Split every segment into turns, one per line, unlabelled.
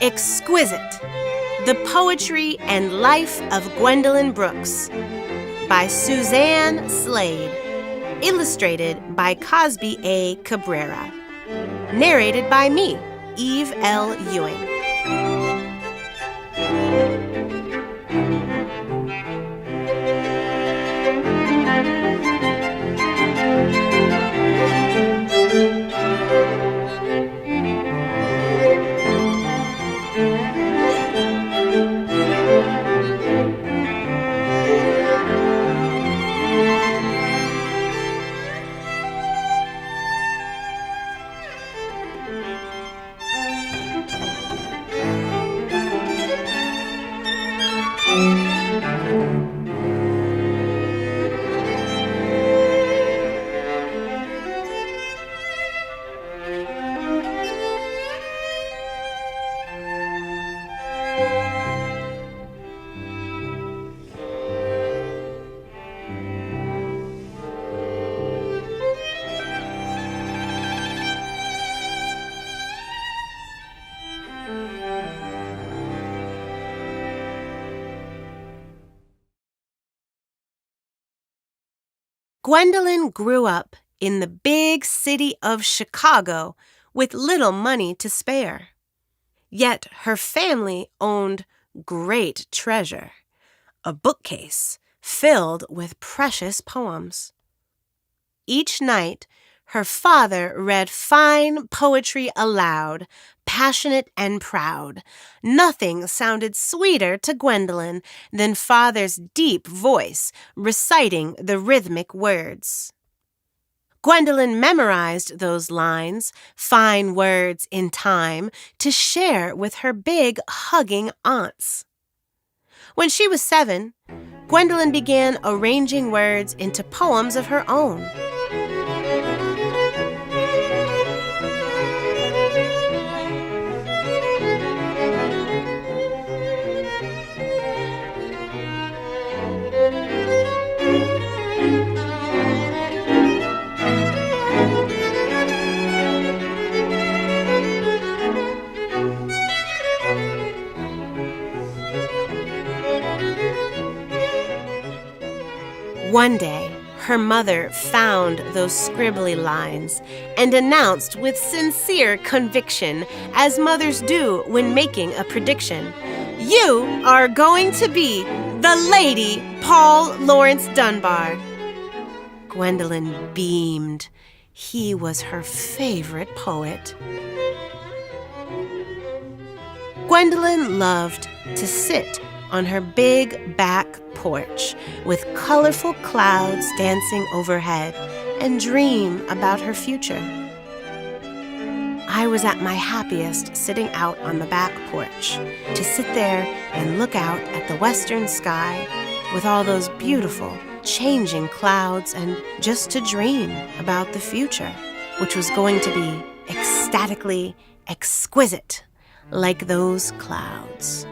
Exquisite, The Poetry and Life of Gwendolyn Brooks by Suzanne Slade. Illustrated by Cozbi A. Cabrera. Narrated by me, Eve L. Ewing. Gwendolyn grew up in the big city of Chicago with little money to spare. Yet her family owned great treasure, a bookcase filled with precious poems. Each night, her father read fine poetry aloud, passionate and proud. Nothing sounded sweeter to Gwendolyn than father's deep voice reciting the rhythmic words. Gwendolyn memorized those lines, fine words in time, to share with her big, hugging aunts. When she was 7, Gwendolyn began arranging words into poems of her own. One day, her mother found those scribbly lines and announced with sincere conviction, as mothers do when making a prediction, "You are going to be the Lady Paul Laurence Dunbar." Gwendolyn beamed. He was her favorite poet. Gwendolyn loved to sit on her big back porch with colorful clouds dancing overhead and dream about her future. I was at my happiest sitting out on the back porch, to sit there and look out at the western sky with all those beautiful, changing clouds and just to dream about the future, which was going to be ecstatically exquisite like those clouds.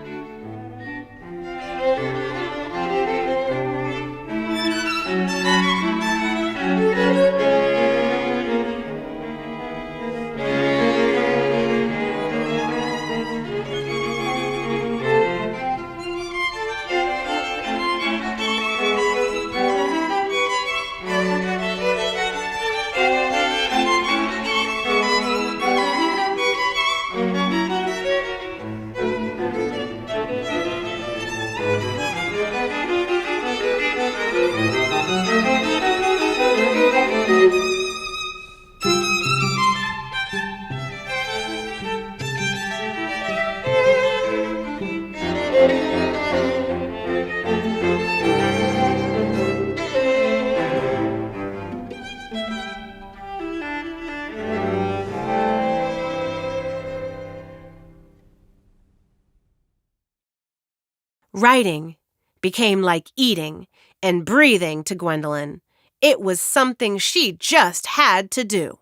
Writing became like eating and breathing to Gwendolyn. It was something she just had to do.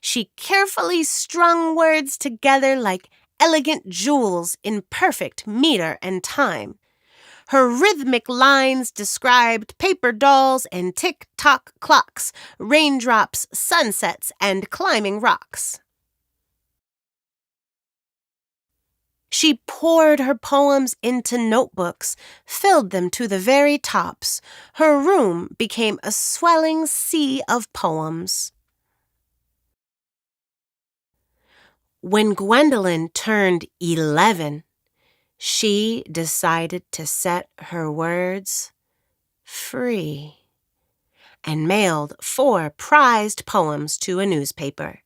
She carefully strung words together like elegant jewels in perfect meter and time. Her rhythmic lines described paper dolls and tick-tock clocks, raindrops, sunsets, and climbing rocks. She poured her poems into notebooks, filled them to the very tops. Her room became a swelling sea of poems. When Gwendolyn turned 11, she decided to set her words free and mailed 4 prized poems to a newspaper.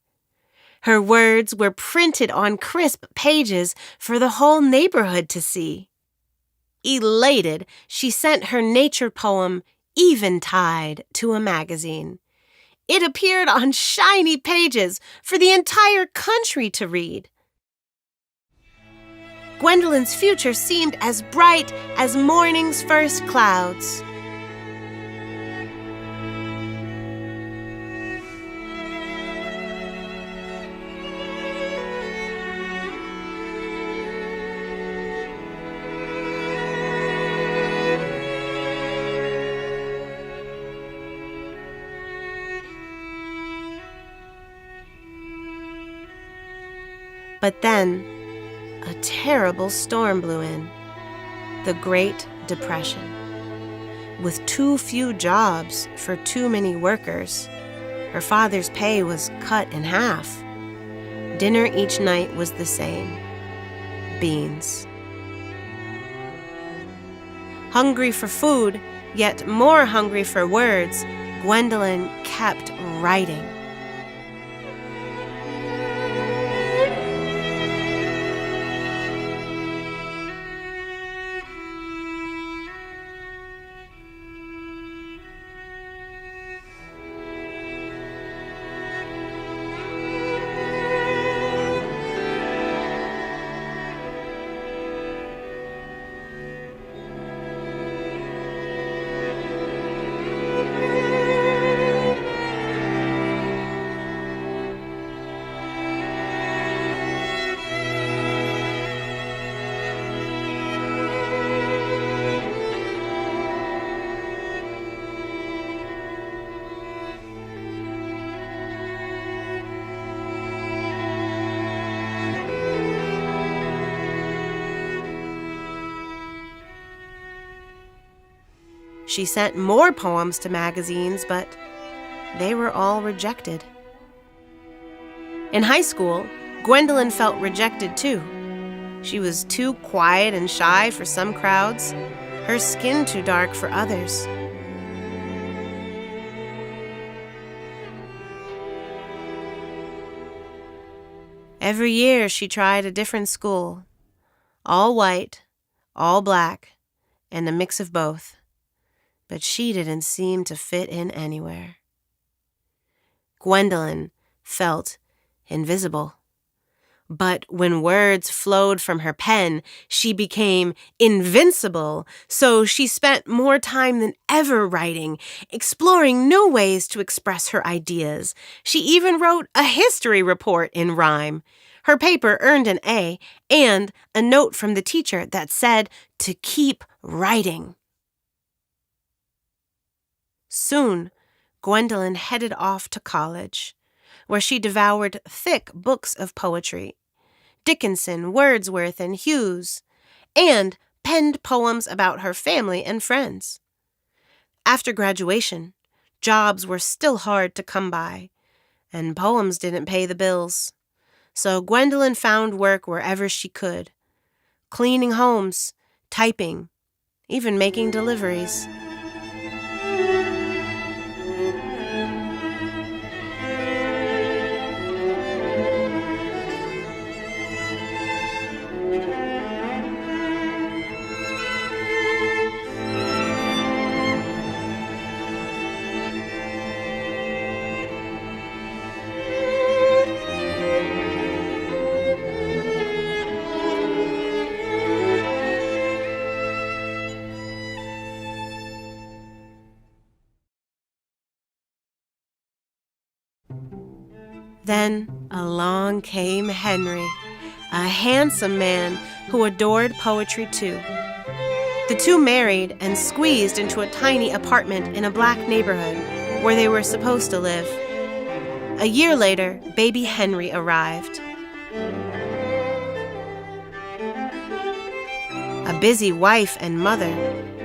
Her words were printed on crisp pages for the whole neighborhood to see. Elated, she sent her nature poem, Eventide, to a magazine. It appeared on shiny pages for the entire country to read. Gwendolyn's future seemed as bright as morning's first clouds. But then, a terrible storm blew in, the Great Depression. With too few jobs for too many workers, her father's pay was cut in half. Dinner each night was the same: beans. Hungry for food, yet more hungry for words, Gwendolyn kept writing. She sent more poems to magazines, but they were all rejected. In high school, Gwendolyn felt rejected too. She was too quiet and shy for some crowds, her skin too dark for others. Every year she tried a different school, all white, all black, and a mix of both. But she didn't seem to fit in anywhere. Gwendolyn felt invisible. But when words flowed from her pen, she became invincible. So she spent more time than ever writing, exploring new ways to express her ideas. She even wrote a history report in rhyme. Her paper earned an A and a note from the teacher that said to keep writing. Soon, Gwendolyn headed off to college, where she devoured thick books of poetry, Dickinson, Wordsworth, and Hughes, and penned poems about her family and friends. After graduation, jobs were still hard to come by, and poems didn't pay the bills. So Gwendolyn found work wherever she could, cleaning homes, typing, even making deliveries. Then along came Henry, a handsome man who adored poetry too. The two married and squeezed into a tiny apartment in a black neighborhood where they were supposed to live. A year later, baby Henry arrived. A busy wife and mother,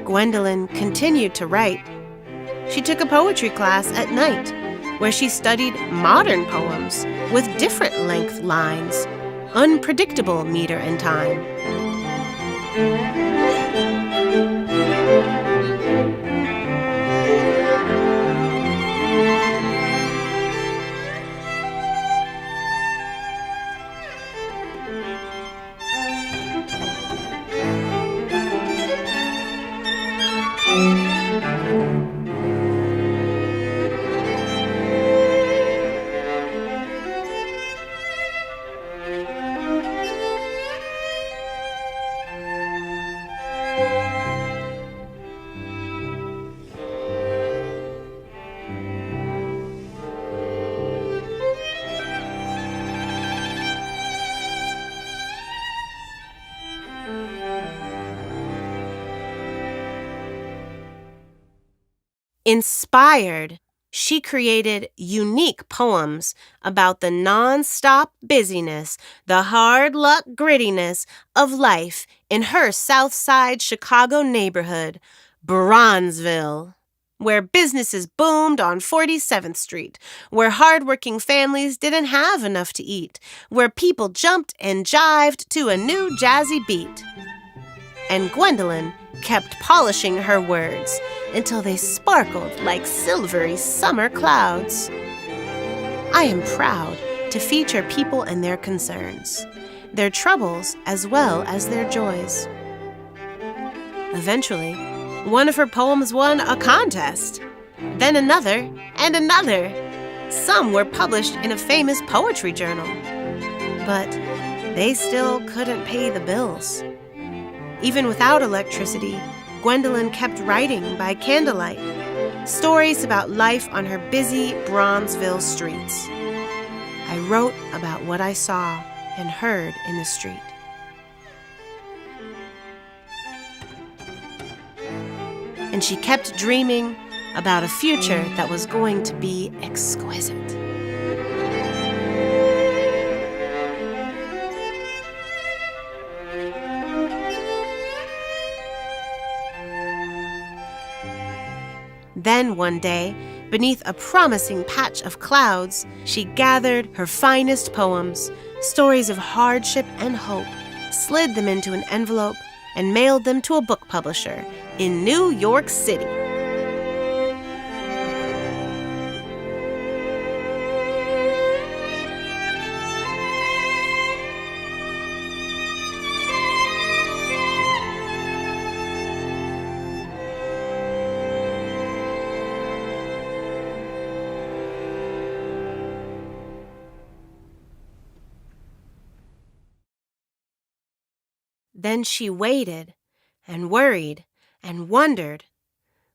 Gwendolyn continued to write. She took a poetry class at night, where she studied modern poems with different length lines, unpredictable meter and time. Inspired, she created unique poems about the non-stop busyness, the hard luck grittiness of life in her South Side Chicago neighborhood, Bronzeville, where businesses boomed on 47th Street, where hardworking families didn't have enough to eat, where people jumped and jived to a new jazzy beat. And Gwendolyn kept polishing her words until they sparkled like silvery summer clouds. I am proud to feature people and their concerns, their troubles as well as their joys. Eventually, one of her poems won a contest, then another and another. Some were published in a famous poetry journal, but they still couldn't pay the bills. Even without electricity, Gwendolyn kept writing by candlelight, stories about life on her busy Bronzeville streets. I wrote about what I saw and heard in the street. And she kept dreaming about a future that was going to be exquisite. Then one day, beneath a promising patch of clouds, she gathered her finest poems, stories of hardship and hope, slid them into an envelope, and mailed them to a book publisher in New York City. Then she waited and worried and wondered,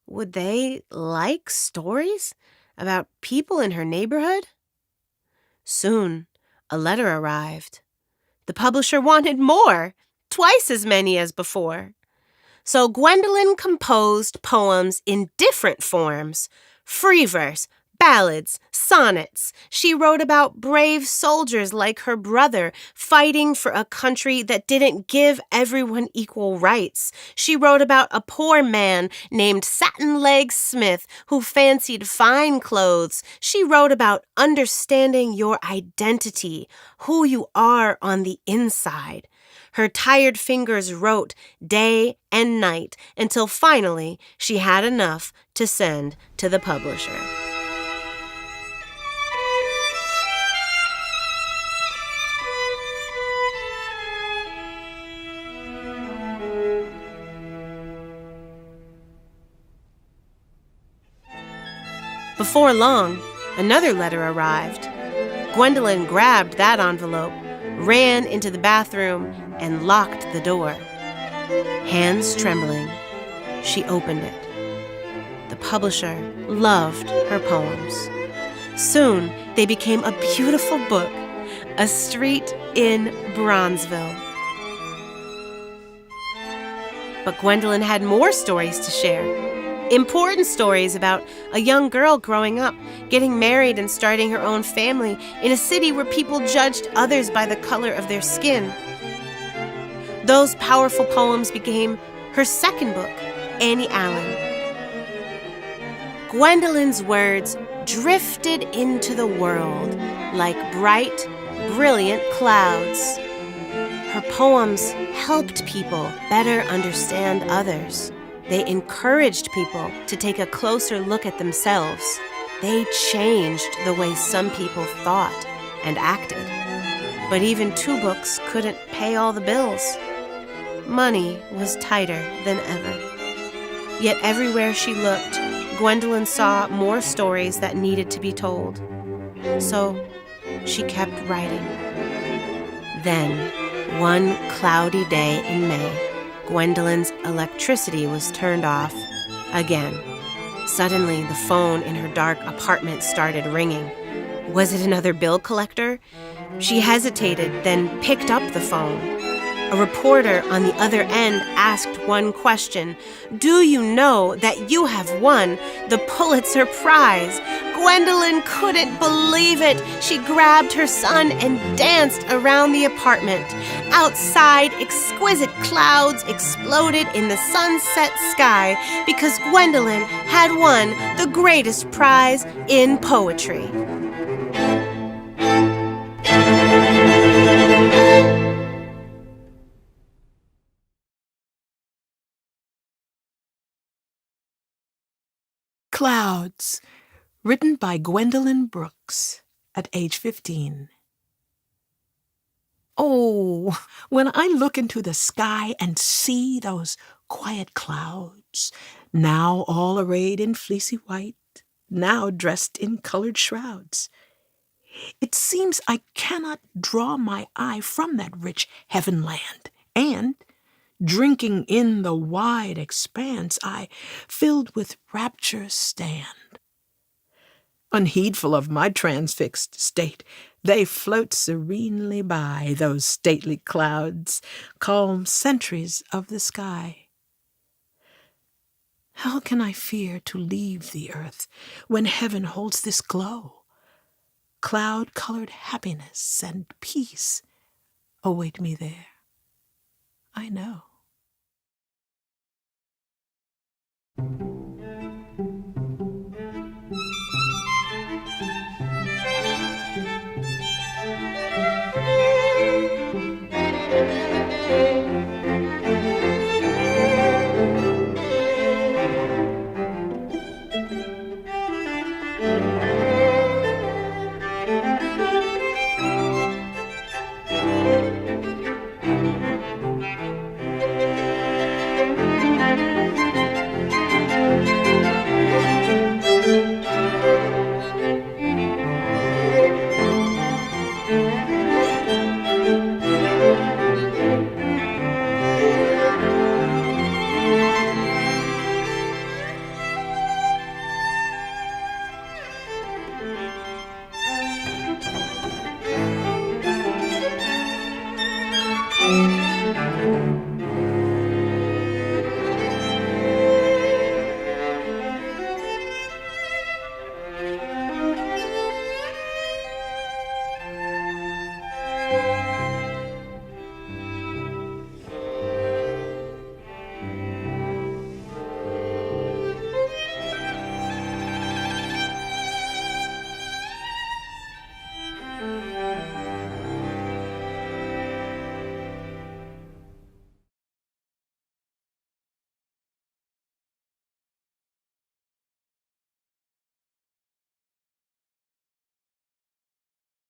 would they like stories about people in her neighborhood? Soon, a letter arrived. The publisher wanted more, twice as many as before. So Gwendolyn composed poems in different forms, free verse, ballads, sonnets. She wrote about brave soldiers like her brother fighting for a country that didn't give everyone equal rights. She wrote about a poor man named Satin Leg Smith who fancied fine clothes. She wrote about understanding your identity, who you are on the inside. Her tired fingers wrote day and night until finally she had enough to send to the publisher. Before long, another letter arrived. Gwendolyn grabbed that envelope, ran into the bathroom, and locked the door. Hands trembling, she opened it. The publisher loved her poems. Soon, they became a beautiful book, A Street in Bronzeville. But Gwendolyn had more stories to share. Important stories about a young girl growing up, getting married and starting her own family in a city where people judged others by the color of their skin. Those powerful poems became her second book, Annie Allen. Gwendolyn's words drifted into the world like bright, brilliant clouds. Her poems helped people better understand others. They encouraged people to take a closer look at themselves. They changed the way some people thought and acted. But even 2 books couldn't pay all the bills. Money was tighter than ever. Yet everywhere she looked, Gwendolyn saw more stories that needed to be told. So she kept writing. Then, one cloudy day in May, Gwendolyn's electricity was turned off again. Suddenly, the phone in her dark apartment started ringing. Was it another bill collector? She hesitated, then picked up the phone. A reporter on the other end asked one question. "Do you know that you have won the Pulitzer Prize?" Gwendolyn couldn't believe it. She grabbed her son and danced around the apartment. Outside, exquisite clouds exploded in the sunset sky because Gwendolyn had won the greatest prize in poetry.
Clouds, written by Gwendolyn Brooks at age 15. Oh, when I look into the sky and see those quiet clouds, now all arrayed in fleecy white, now dressed in colored shrouds, it seems I cannot draw my eye from that rich heaven land, and drinking in the wide expanse, I, filled with rapture, stand. Unheedful of my transfixed state, they float serenely by, those stately clouds, calm sentries of the sky. How can I fear to leave the earth when heaven holds this glow? Cloud-colored happiness and peace await me there, I know.